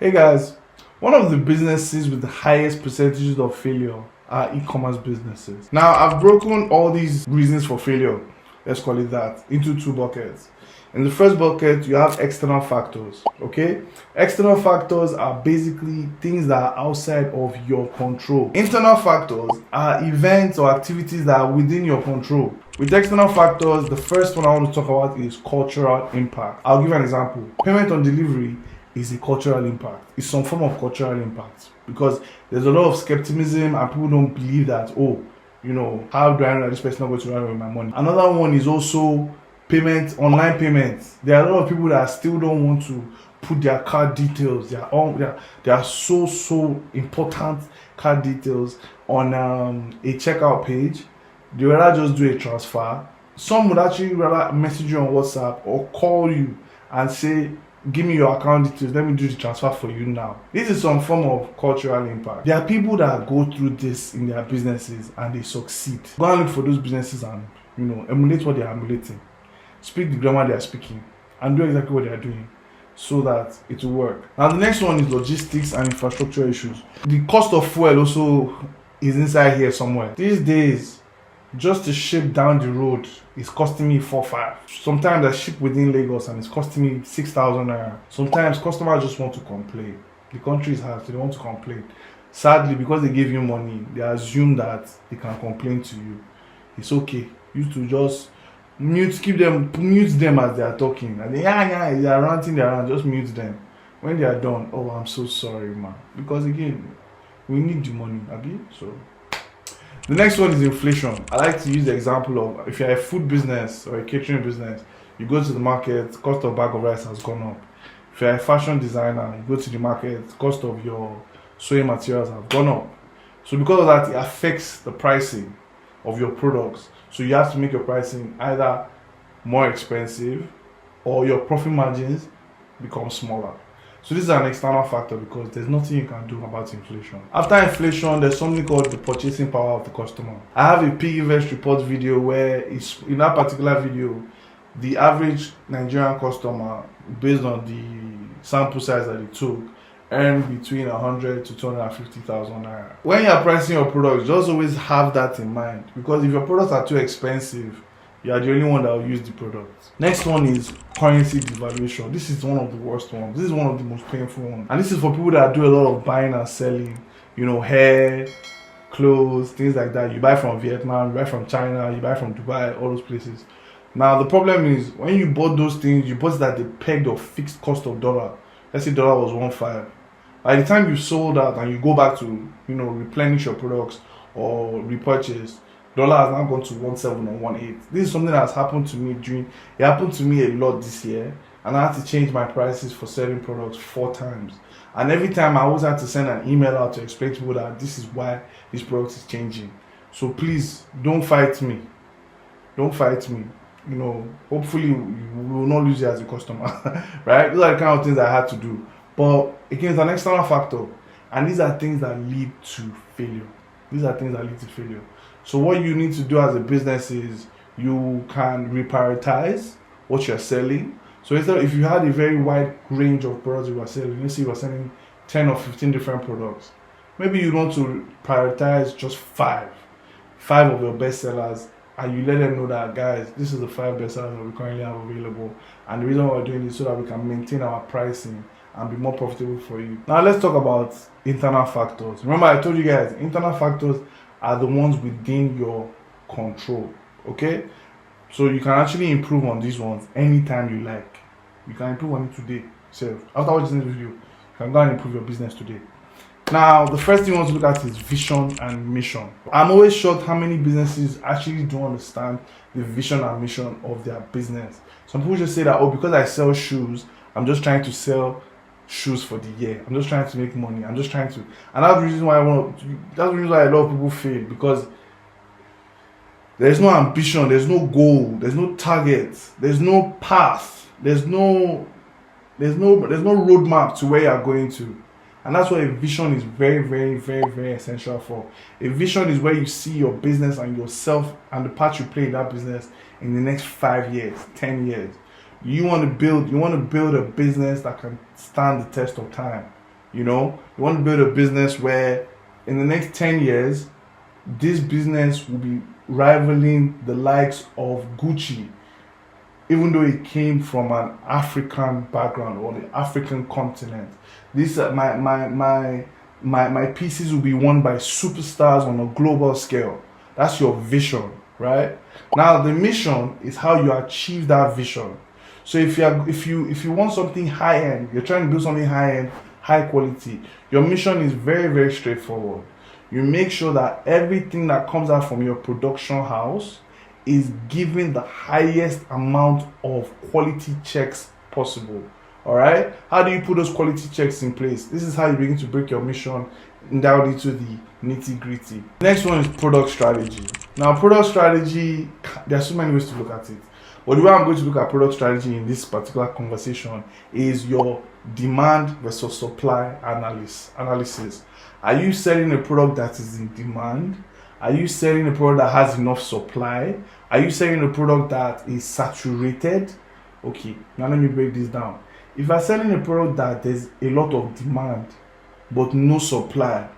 Hey guys, one of the businesses with the highest percentages of failure are e-commerce businesses. Now, I've broken all these reasons for failure, let's call it that, into two buckets. In the first bucket, you have external factors, okay? External factors are basically things that are outside of your control. Internal factors are events or activities that are within your control. With external factors, the first one I want to talk about is cultural impact. I'll give an example. Payment on delivery is a cultural impact. It's some form of cultural impact because there's a lot of skepticism and people don't believe that, how do I know that this person is not going to run with my money? Another one is also online payments. There are a lot of people that still don't want to put their card details, their so important card details on a checkout page. They rather just do a transfer. Some would actually rather message you on WhatsApp or call you and say, give me your account details, let me do the transfer for you now. This is some form of cultural impact. There are people that go through this in their businesses and they succeed. Go and look for those businesses and emulate what they are emulating. Speak the grammar they are speaking and do exactly what they are doing so that it will work. Now the next one is logistics and infrastructure issues. The cost of fuel also is inside here somewhere. These days, just to ship down the road is costing me 4-5. Sometimes I ship within Lagos and it's costing me 6,000 naira. Sometimes customers just want to complain. The country is hard, so they want to complain. Sadly, because they give you money, they assume that they can complain to you. It's okay. You to just mute them as they are talking. And they are ranting, just mute them. When they are done, oh, I'm so sorry, man. Because again, we need the money, abi? So the next one is inflation. I like to use the example of if you're a food business or a catering business, you go to the market, cost of bag of rice has gone up. If you're a fashion designer, you go to the market, cost of your sewing materials have gone up. So because of that, it affects the pricing of your products. So you have to make your pricing either more expensive or your profit margins become smaller. So this is an external factor because there's nothing you can do about inflation. After inflation, there's something called the purchasing power of the customer. I have a piggyvest report video where in that particular video, the average Nigerian customer, based on the sample size that they took, earned between 100 to 250,000 naira. When you are pricing your products, just always have that in mind because if your products are too expensive, you are the only one that will use the product. Next one is currency devaluation. This is one of the worst ones. This is one of the most painful ones. And this is for people that do a lot of buying and selling, hair, clothes, things like that. You buy from Vietnam, you buy from China, you buy from Dubai, all those places. Now the problem is when you bought those things, you bought that they pegged or fixed cost of dollar. Let's say dollar was 1.5. By the time you sold out and you go back to replenish your products or repurchase, dollar has now gone to 1.7 or 1.8. This is something that has happened to me it happened to me a lot this year, and I had to change my prices for certain products 4 times. And every time I always had to send an email out to explain to people that this is why this product is changing. So please don't fight me. Don't fight me. Hopefully you will not lose it as a customer. Right? Those are the kind of things I had to do. But again, it's an external factor. And these are things that lead to failure. So what you need to do as a business is you can reprioritize what you're selling. So instead, if you had a very wide range of products you were selling, let's say you were selling 10 or 15 different products, maybe you want to prioritize just 5 of your best sellers, and you let them know that, guys, this is the 5 best sellers that we currently have available, and the reason why we're doing this is so that we can maintain our pricing and be more profitable for you. Now let's talk about internal factors. Remember, I told you guys, internal factors are the ones within your control. Okay, so you can actually improve on these ones anytime you like. You can improve on it today. So after watching this video, you can go and improve your business today. Now the first thing you want to look at is vision and mission. I'm always shocked how many businesses actually don't understand the vision and mission of their business. Some people just say that, oh, because I sell shoes, I'm just trying to sell shoes for the year. I'm just trying to make money. I'm just trying to, and that's the reason why that's the reason why a lot of people fail, because there's no ambition, there's no goal, there's no target, there's no path, there's no roadmap to where you're going to. And that's why a vision is very, very, very, very essential for. A vision is where you see your business and yourself and the part you play in that business in the next 5 years, 10 years. You want to build a business that can stand the test of time. You want to build a business where in the next 10 years, this business will be rivaling the likes of Gucci, even though it came from an African background or the African continent. This my pieces will be worn by superstars on a global scale. That's your vision, right? Now the mission is how you achieve that vision. So if you want something high end, you're trying to do something high end, high quality, your mission is very, very straightforward. You make sure that everything that comes out from your production house is given the highest amount of quality checks possible. All right, how do you put those quality checks in place? This is how you begin to break your mission down into the nitty gritty. Next one is product strategy. Now product strategy, there are so many ways to look at it, but the way I'm going to look at product strategy in this particular conversation is your demand versus supply analysis. Are you selling a product that is in demand? Are you selling a product that has enough supply? Are you selling a product that is saturated? Okay, now let me break this down. If you're selling a product that there's a lot of demand but no supply,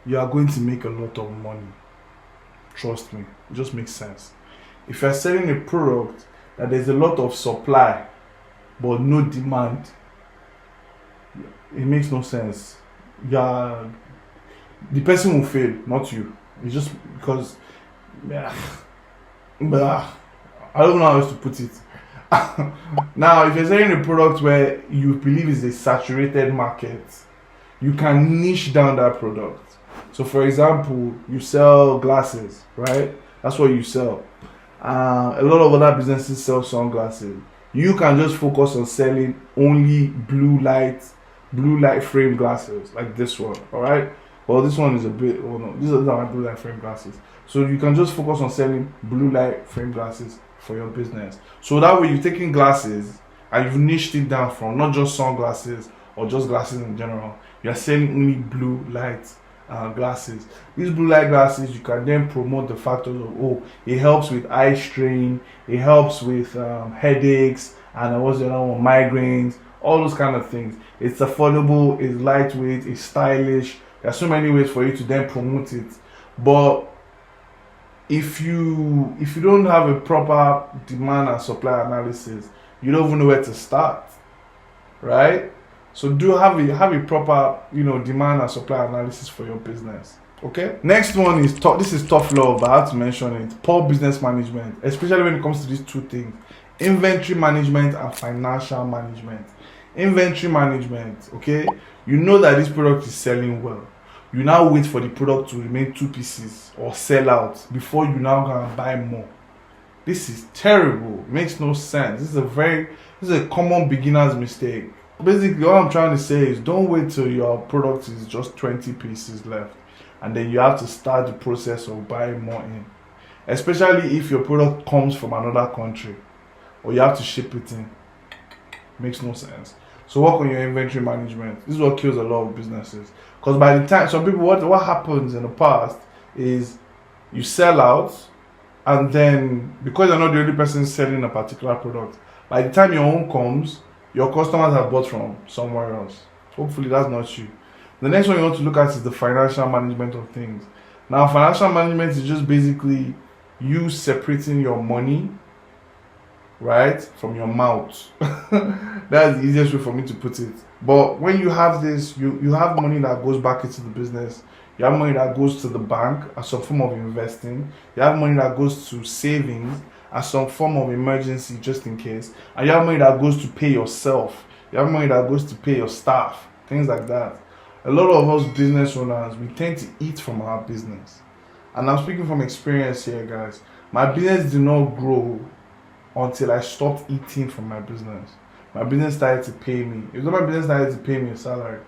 you are going to make a lot of money. Trust me, it just makes sense. If you're selling a product that there's a lot of supply but no demand, it makes no sense. The person will fail, not you. It's just because I don't know how else to put it. Now, if you're selling a product where you believe is a saturated market, you can niche down that product. So, for example, you sell glasses, right? That's what you sell. A lot of other businesses sell sunglasses. You can just focus on selling only blue light frame glasses, like this one. All right. Well, this one is a bit. Oh no, these are my blue light frame glasses. So you can just focus on selling blue light frame glasses for your business. So that way you're taking glasses and you've niched it down from not just sunglasses or just glasses in general. You're selling only blue light glasses. These blue light glasses, you can then promote the factors of, it helps with eye strain, it helps with headaches, and what's the other one, migraines, all those kind of things. It's affordable, it's lightweight, it's stylish. There are so many ways for you to then promote it. But if you don't have a proper demand and supply analysis, you don't even know where to start, right? So do have a proper demand and supply analysis for your business. Okay. Next one is this is tough love, but I have to mention it. Poor business management, especially when it comes to these two things: inventory management and financial management. Inventory management. Okay, you know that this product is selling well. You now wait for the product to remain two pieces or sell out before you now go and buy more. This is terrible. It makes no sense. This is a common beginner's mistake. Basically, what I'm trying to say is don't wait till your product is just 20 pieces left and then you have to start the process of buying more in. Especially if your product comes from another country or you have to ship it in. Makes no sense. So work on your inventory management. This is what kills a lot of businesses. Because by the time, some people, what happens in the past is you sell out, and then because you're not the only person selling a particular product, by the time your own comes, your customers have bought from somewhere else. Hopefully that's not you. The next one you want to look at is the financial management of things. Now, financial management is just basically you separating your money, right, from your mouth. That's the easiest way for me to put it. But when you have this, you have money that goes back into the business. You have money that goes to the bank as some form of investing. You have money that goes to savings as some form of emergency just in case. And you have money that goes to pay yourself. You have money that goes to pay your staff. Things like that. A lot of us business owners, we tend to eat from our business. And I'm speaking from experience here, guys. My business did not grow until I stopped eating from my business. My business started to pay me. If my business started to pay me a salary,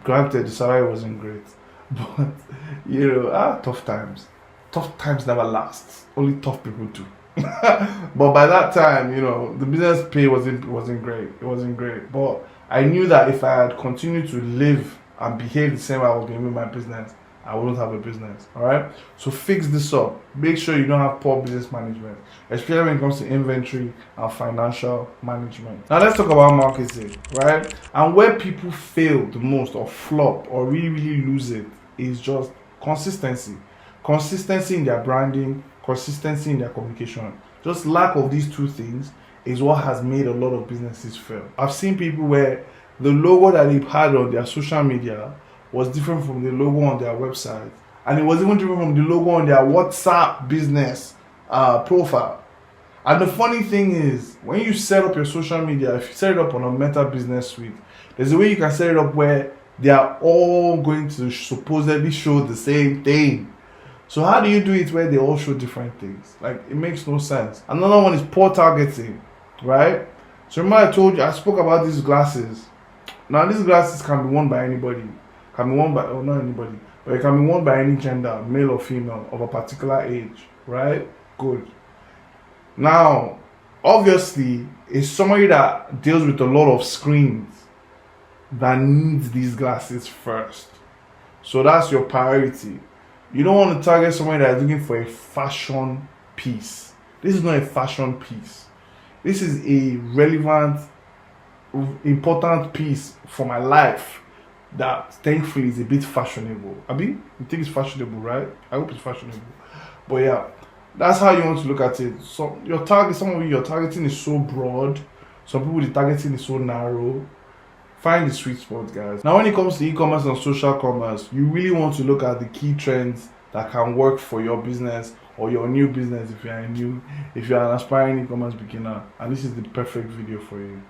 granted the salary wasn't great, but tough times. Tough times never last. Only tough people do. But by that time, the business pay wasn't great. It wasn't great. But I knew that if I had continued to live and behave the same way I was doing with my business, I wouldn't have a business. Alright? So fix this up. Make sure you don't have poor business management, especially when it comes to inventory and financial management. Now let's talk about marketing, right? And where people fail the most or flop or really lose it is just consistency. Consistency in their branding, consistency in their communication. Just lack of these two things is what has made a lot of businesses fail. I've seen people where the logo that they've had on their social media was different from the logo on their website, and it was even different from the logo on their WhatsApp business profile. And the funny thing is, when you set up your social media, if you set it up on a Meta Business Suite, there's a way you can set it up where they are all going to supposedly show the same thing. So how do you do it where they all show different things? Like, it makes no sense. Another one is poor targeting, right? So remember I told you, I spoke about these glasses. Now these glasses can be worn by anybody. Can be worn by, oh, not anybody, but it can be worn by any gender, male or female, of a particular age, right? Good. Now, obviously, it's somebody that deals with a lot of screens that needs these glasses first. So that's your priority. You don't want to target somebody that is looking for a fashion piece. This is not a fashion piece. This is a relevant, important piece for my life that thankfully is a bit fashionable. I mean, you think it's fashionable, right? I hope it's fashionable. But yeah, that's how you want to look at it. So your target, some of you, your targeting is so broad. Some people, the targeting is so narrow. Find the sweet spot, guys. Now, when it comes to e-commerce and social commerce, you really want to look at the key trends that can work for your business or your new business if you're an aspiring e-commerce beginner. And this is the perfect video for you.